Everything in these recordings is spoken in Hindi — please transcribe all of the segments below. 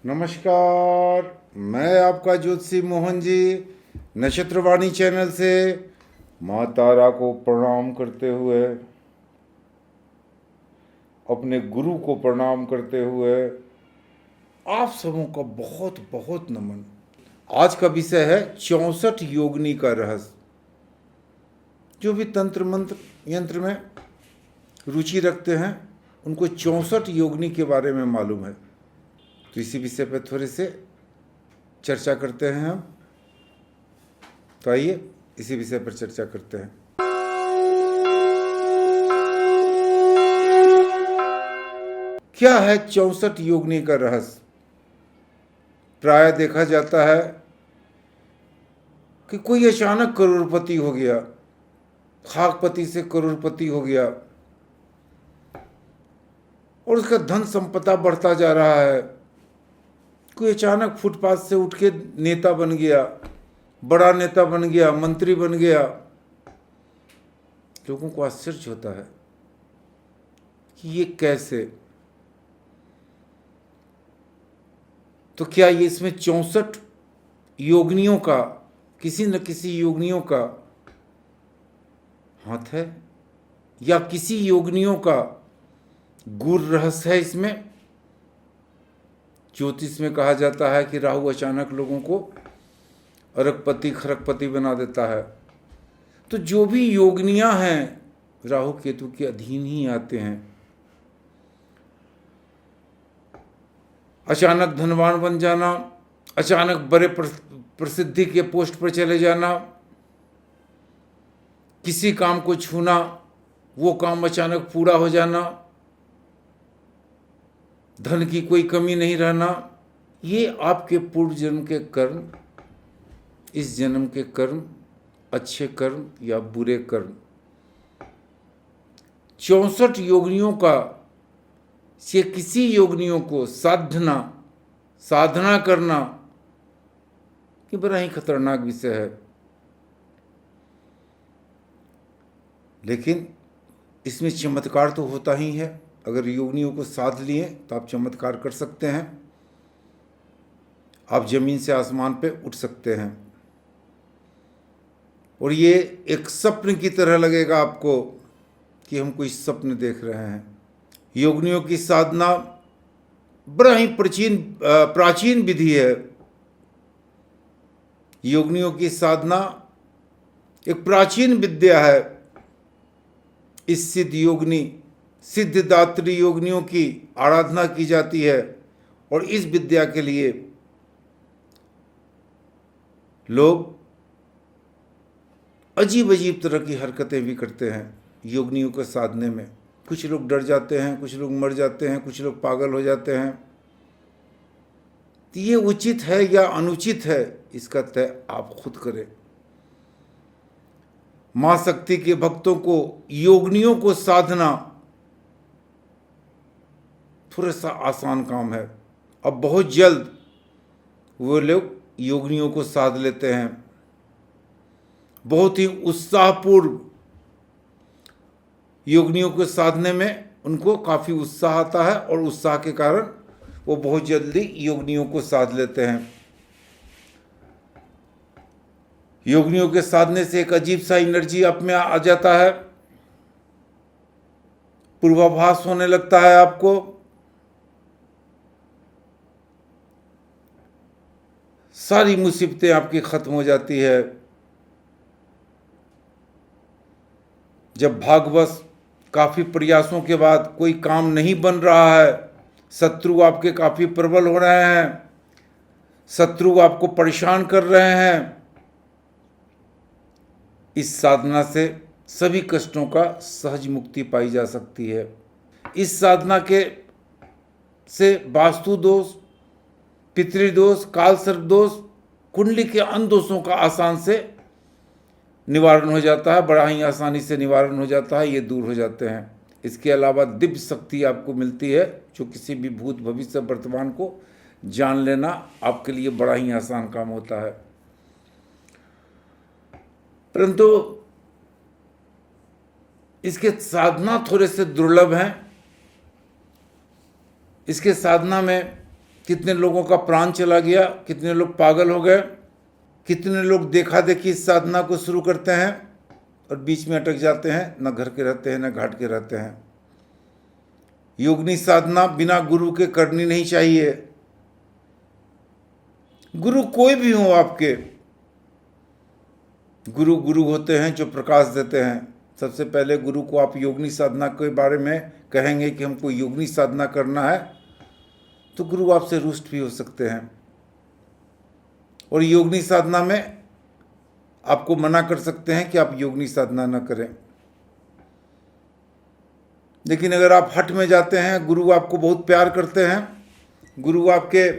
नमस्कार। मैं आपका ज्योतिषी मोहन जी नक्षत्रवाणी चैनल से माँ तारा को प्रणाम करते हुए, अपने गुरु को प्रणाम करते हुए आप सबों का बहुत बहुत नमन। आज का विषय है 64 योगिनी का रहस्य। जो भी तंत्र मंत्र यंत्र में रुचि रखते हैं उनको 64 योगिनी के बारे में मालूम है। तो इसी विषय पर थोड़े से चर्चा करते हैं हम। तो आइए इसी विषय पर चर्चा करते हैं। क्या है 64 योगिनी का रहस्य? प्राय देखा जाता है कि कोई अचानक करोड़पति हो गया, खाकपति से करोड़पति हो गया और उसका धन संपदा बढ़ता जा रहा है। कोई अचानक फुटपाथ से उठ के नेता बन गया, बड़ा नेता बन गया, मंत्री बन गया। लोगों को आश्चर्य होता है कि ये कैसे। तो क्या ये इसमें 64 योगिनियों का, किसी न किसी योगिनियों का हाथ है, या किसी योगिनियों का गुर रहस्य है इसमें? ज्योतिष में कहा जाता है कि राहु अचानक लोगों को अरबपति खरबपति बना देता है। तो जो भी योगिनियां हैं राहु केतु के अधीन ही आते हैं। अचानक धनवान बन जाना, अचानक बड़े प्रसिद्धि के पोस्ट पर चले जाना, किसी काम को छूना, वो काम अचानक पूरा हो जाना, धन की कोई कमी नहीं रहना, ये आपके पूर्व जन्म के कर्म, इस जन्म के कर्म, अच्छे कर्म या बुरे कर्म। 64 योगिनियों का से किसी योगिनियों को साधना करना ये बड़ा ही खतरनाक विषय है। लेकिन इसमें चमत्कार तो होता ही है। अगर योगिनियों को साध लिए तो आप चमत्कार कर सकते हैं। आप जमीन से आसमान पे उठ सकते हैं और ये एक स्वप्न की तरह लगेगा आपको कि हम कोई स्वप्न देख रहे हैं। योगिनियों की साधना बड़ा ही प्राचीन विधि है। योगिनियों की साधना एक प्राचीन विद्या है। इस सिद्धदात्री योगिनियों की आराधना की जाती है और इस विद्या के लिए लोग अजीब अजीब तरह की हरकतें भी करते हैं। योगिनियों को साधने में कुछ लोग डर जाते हैं, कुछ लोग मर जाते हैं, कुछ लोग पागल हो जाते हैं। तो ये उचित है या अनुचित है, इसका तय आप खुद करें। मां शक्ति के भक्तों को योगिनियों को साधना थोड़ा सा आसान काम है। अब बहुत जल्द वो लोग योगिनियों को साध लेते हैं। बहुत ही उत्साहपूर्व योगिनियों को साधने में उनको काफ़ी उत्साह आता है और उत्साह के कारण वो बहुत जल्दी योगिनियों को साध लेते हैं। योगिनियों के साधने से एक अजीब सा एनर्जी आप में आ जाता है, पूर्वाभास होने लगता है आपको। सारी मुसीबतें आपकी खत्म हो जाती है। जब भाग्यवश काफ़ी प्रयासों के बाद कोई काम नहीं बन रहा है, शत्रु आपके काफ़ी प्रबल हो रहे हैं, शत्रु आपको परेशान कर रहे हैं, इस साधना से सभी कष्टों का सहज मुक्ति पाई जा सकती है। इस साधना से वास्तु दोष, पितृदोष, काल सर्प दोष, कुंडली के अन्य दोषों का आसान से निवारण हो जाता है। बड़ा ही आसानी से निवारण हो जाता है, ये दूर हो जाते हैं। इसके अलावा दिव्य शक्ति आपको मिलती है, जो किसी भी भूत भविष्य वर्तमान को जान लेना आपके लिए बड़ा ही आसान काम होता है। परंतु इसके साधना थोड़े से दुर्लभ हैं। इसके साधना में कितने लोगों का प्राण चला गया, कितने लोग पागल हो गए, कितने लोग देखा देखी इस साधना को शुरू करते हैं और बीच में अटक जाते हैं, न घर के रहते हैं न घाट के रहते हैं। योगनी साधना बिना गुरु के करनी नहीं चाहिए। गुरु कोई भी हो आपके, गुरु गुरु होते हैं जो प्रकाश देते हैं। सबसे पहले गुरु को आप योगनी साधना के बारे में कहेंगे कि हमको योगनी साधना करना है, तो गुरु आपसे रुष्ट भी हो सकते हैं और योगनी साधना में आपको मना कर सकते हैं कि आप योगनी साधना न करें। लेकिन अगर आप हठ में जाते हैं, गुरु आपको बहुत प्यार करते हैं, गुरु आपके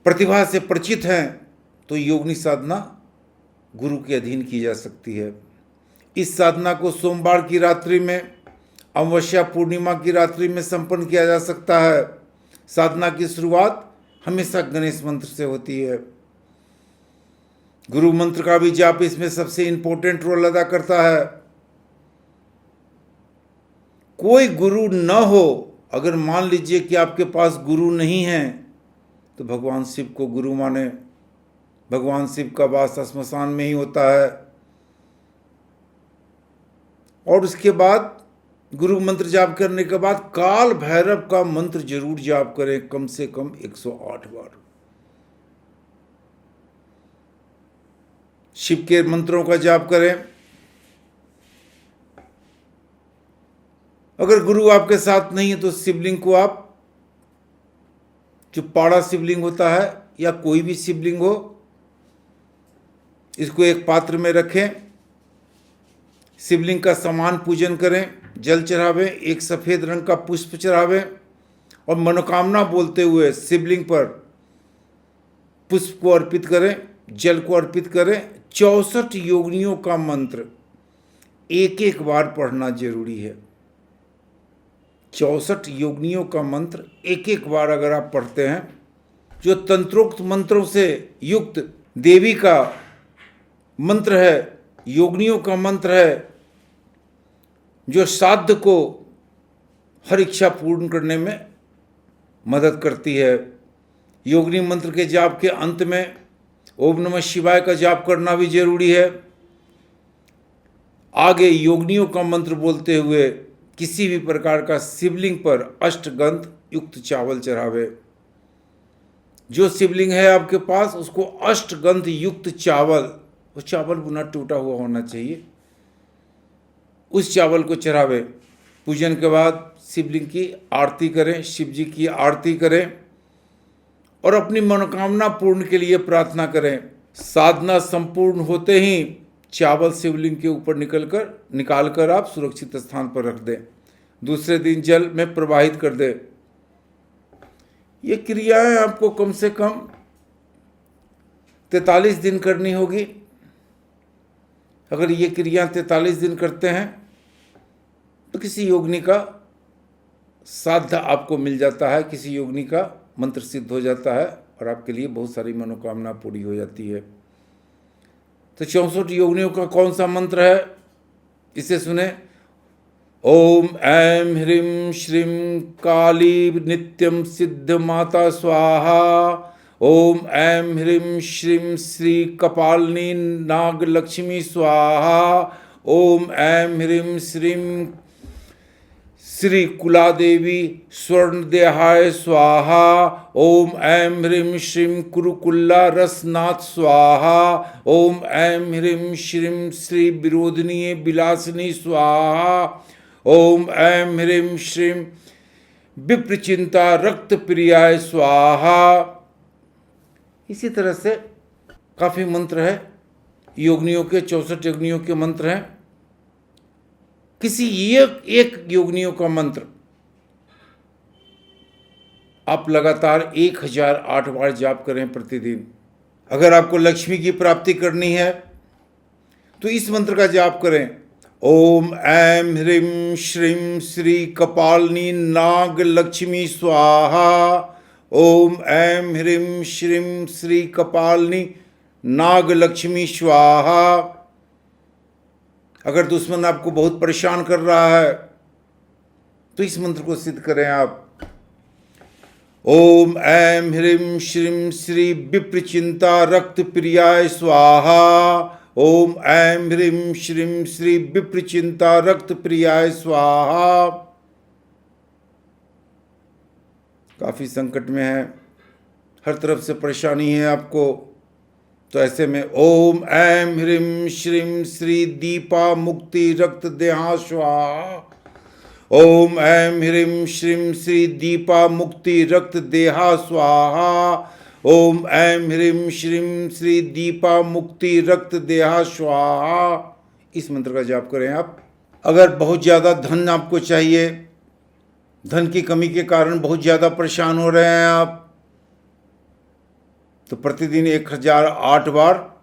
प्रतिभा से परिचित हैं, तो योगनी साधना गुरु के अधीन की जा सकती है। इस साधना को सोमवार की रात्रि में, अमावस्या पूर्णिमा की रात्रि में संपन्न किया जा सकता है। साधना की शुरुआत हमेशा गणेश मंत्र से होती है। गुरु मंत्र का भी जाप इसमें सबसे इंपॉर्टेंट रोल अदा करता है। कोई गुरु न हो, अगर मान लीजिए कि आपके पास गुरु नहीं है, तो भगवान शिव को गुरु माने। भगवान शिव का वास श्मशान में ही होता है। और उसके बाद गुरु मंत्र जाप करने के बाद काल भैरव का मंत्र जरूर जाप करें, कम से कम 108 बार। शिव के मंत्रों का जाप करें। अगर गुरु आपके साथ नहीं है तो शिवलिंग को आप, जो पाड़ा शिवलिंग होता है या कोई भी शिवलिंग हो, इसको एक पात्र में रखें, शिवलिंग का समान पूजन करें, जल चढ़ावें, एक सफ़ेद रंग का पुष्प चढ़ावें और मनोकामना बोलते हुए शिवलिंग पर पुष्प को अर्पित करें, जल को अर्पित करें। 64 योगिनियों का मंत्र एक एक बार पढ़ना जरूरी है। 64 योगिनियों का मंत्र एक एक बार अगर आप पढ़ते हैं, जो तंत्रोक्त मंत्रों से युक्त देवी का मंत्र है, योगिनियों का मंत्र है, जो साध्य को हर इच्छा पूर्ण करने में मदद करती है। योगिनी मंत्र के जाप के अंत में ओम नमः शिवाय का जाप करना भी जरूरी है। आगे योगिनियों का मंत्र बोलते हुए किसी भी प्रकार का शिवलिंग पर अष्टगंध युक्त चावल चढ़ावे। जो शिवलिंग है आपके पास, उसको अष्टगंध युक्त चावल, वो चावल बुना टूटा हुआ होना चाहिए, उस चावल को चढ़ावे। पूजन के बाद शिवलिंग की आरती करें, शिव जी की आरती करें और अपनी मनोकामना पूर्ण के लिए प्रार्थना करें। साधना संपूर्ण होते ही चावल शिवलिंग के ऊपर निकाल कर आप सुरक्षित स्थान पर रख दें। दूसरे दिन जल में प्रवाहित कर दें। ये क्रियाएं आपको कम से कम 43 दिन करनी होगी। अगर ये क्रिया 43 दिन करते हैं तो किसी योगिनी का साध्य आपको मिल जाता है, किसी योगिनी का मंत्र सिद्ध हो जाता है और आपके लिए बहुत सारी मनोकामना पूरी हो जाती है। तो 64 योगिनियों का कौन सा मंत्र है, इसे सुने। ओम ऐं ह्रीं श्रीं काली नित्यं सिद्ध माता स्वाहा। ओम ऐं ह्रीं श्रीं श्री कपालिनी नाग लक्ष्मी स्वाहा। ओम ऐं ह्रीं श्रीं श्री कुलादेवी स्वर्णदेहाय स्वाहा। ओम ऐं ह्रीं श्रीं कुरुकुल्ला रसनाथ स्वाहा। ओम ऐं ह्रीं श्रीं श्री विरोधिनी विलासिनी स्वाहा। ओम ऐं ह्रीं श्रीं विप्रचिंता रक्त प्रियाय स्वाहा। इसी तरह से काफ़ी मंत्र है, योगिनियों के 64 योगिनियों के मंत्र हैं। किसी एक योगिनियों का मंत्र आप लगातार 1008 बार जाप करें प्रतिदिन। अगर आपको लक्ष्मी की प्राप्ति करनी है तो इस मंत्र का जाप करें। ओम ऐं ह्रीं श्रीं श्री कपालिनी नाग लक्ष्मी स्वाहा। ओम ऐं ह्रीं श्रीं श्री कपालिनी नाग लक्ष्मी स्वाहा। अगर दुश्मन आपको बहुत परेशान कर रहा है तो इस मंत्र को सिद्ध करें आप। ओम ऐं ह्रीं श्रीं श्री विप्रचिंता रक्त प्रियाय स्वाहा। ओम ऐं ह्रीं श्रीं श्री विप्रचिंता रक्त प्रियाय स्वाहा। काफ़ी संकट में है, हर तरफ से परेशानी है आपको, तो ऐसे में ओम ऐं ह्रीं श्रीं श्री दीपा मुक्ति रक्त देहा स्वाहा। ओम ऐं ह्रीं श्रीं श्री दीपा मुक्ति रक्त देहा स्वाहा। ओम ऐं ह्रीं श्रीं श्री दीपा मुक्ति रक्त देहा स्वाहा। इस मंत्र का जाप करें आप। अगर बहुत ज़्यादा धन आपको चाहिए, धन की कमी के कारण बहुत ज़्यादा परेशान हो रहे हैं आप, तो प्रतिदिन 1008 बार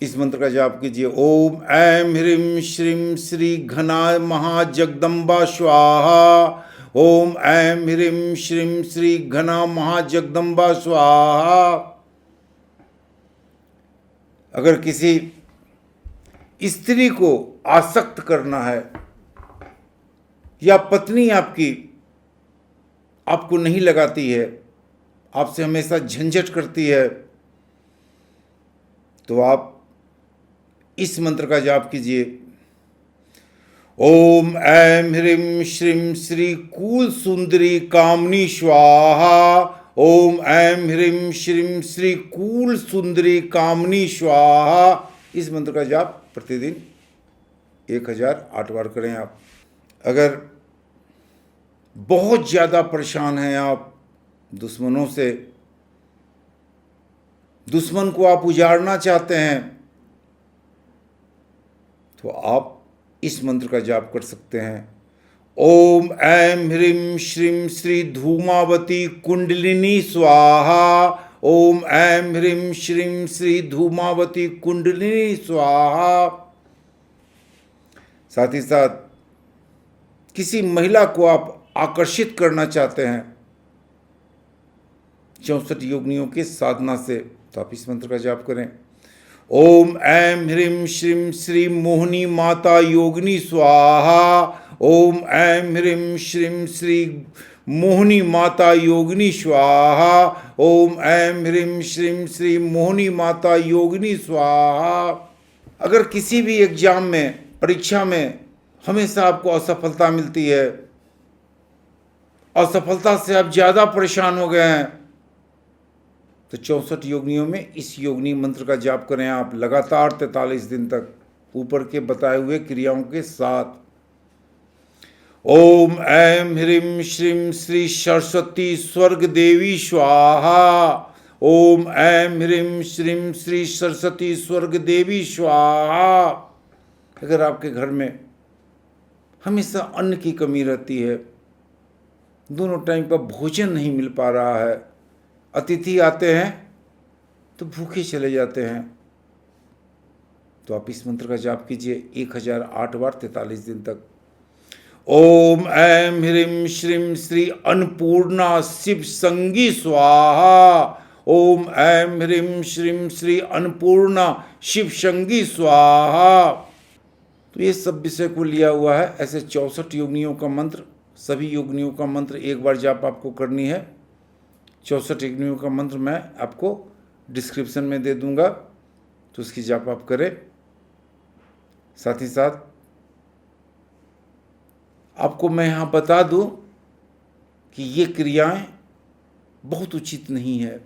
इस मंत्र का जाप कीजिए। ओम ऐं ह्रीं श्रीं श्री घनाय महाजगदम्बा स्वाहा। ओम ऐं ह्रीं श्रीं श्री घना महाजगदम्बा स्वाहा। अगर किसी स्त्री को आसक्त करना है, या पत्नी आपकी आपको नहीं लगाती है, आपसे हमेशा झंझट करती है, तो आप इस मंत्र का जाप कीजिए। ओम ऐं ह्रीं श्रीं श्री कूल सुंदरी कामनी स्वाहा। ओम ऐं ह्रीं श्रीं श्री कूल सुंदरी कामनी स्वाहा। इस मंत्र का जाप प्रतिदिन 1008 बार करें आप। अगर बहुत ज़्यादा परेशान हैं आप दुश्मनों से, दुश्मन को आप उजाड़ना चाहते हैं, तो आप इस मंत्र का जाप कर सकते हैं। ओम ऐं ह्रीं श्रीं श्री धूमावती कुंडलिनी स्वाहा। ओम ऐं ह्रीं श्रीं श्री धूमावती कुंडलिनी स्वाहा। साथ ही साथ किसी महिला को आप आकर्षित करना चाहते हैं 64 योगिनियों के साधना से, तो आप इस मंत्र का जाप करें। ओम ऐं ह्रीं श्रीं श्री मोहिनी माता योगिनी स्वाहा। ओम ऐं ह्रीं श्रीं श्री मोहिनी माता योगिनी स्वाहा। ओम ऐं ह्रीं श्रीं श्री मोहिनी माता योगिनी स्वाहा। अगर किसी भी एग्जाम में, परीक्षा में हमेशा आपको असफलता मिलती है, असफलता से आप ज़्यादा परेशान हो गए हैं, तो 64 योगिनियों में इस योगिनी मंत्र का जाप करें आप लगातार 43 दिन तक, ऊपर के बताए हुए क्रियाओं के साथ। ओम ऐं ह्रीं श्रीं श्री सरस्वती स्वर्ग देवी स्वाहा। ओम ऐं ह्रीं श्रीं श्री सरस्वती स्वर्ग देवी स्वाहा। अगर आपके घर में हमेशा अन्न की कमी रहती है, दोनों टाइम पर भोजन नहीं मिल पा रहा है, अतिथि आते हैं तो भूखे चले जाते हैं, तो आप इस मंत्र का जाप कीजिए 1008 बार 43 दिन तक। ओम ऐं ह्रीं श्रीं श्री अन्नपूर्णा शिव संगी स्वाहा। ओम ऐं ह्रीं श्रीं श्री अन्नपूर्णा शिव संगी स्वाहा। तो ये सब विषय को लिया हुआ है। ऐसे 64 योगिनियों का मंत्र, सभी योगिनियों का मंत्र एक बार जाप आपको करनी है। 64 योगिनियों का मंत्र मैं आपको डिस्क्रिप्शन में दे दूंगा, तो उसकी जाप आप करें। साथ ही साथ आपको मैं यहाँ बता दूं कि ये क्रियाएं बहुत उचित नहीं है।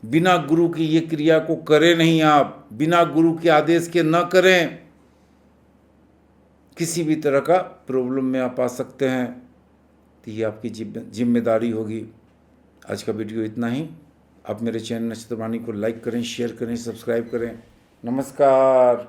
बिना गुरु की ये क्रिया को करें नहीं, आप बिना गुरु के आदेश के न करें, किसी भी तरह का प्रॉब्लम में आप आ सकते हैं, तो ये आपकी जिम्मेदारी होगी। आज का वीडियो इतना ही। आप मेरे चैनल नक्षत्रवाणी को लाइक करें, शेयर करें, सब्सक्राइब करें। नमस्कार।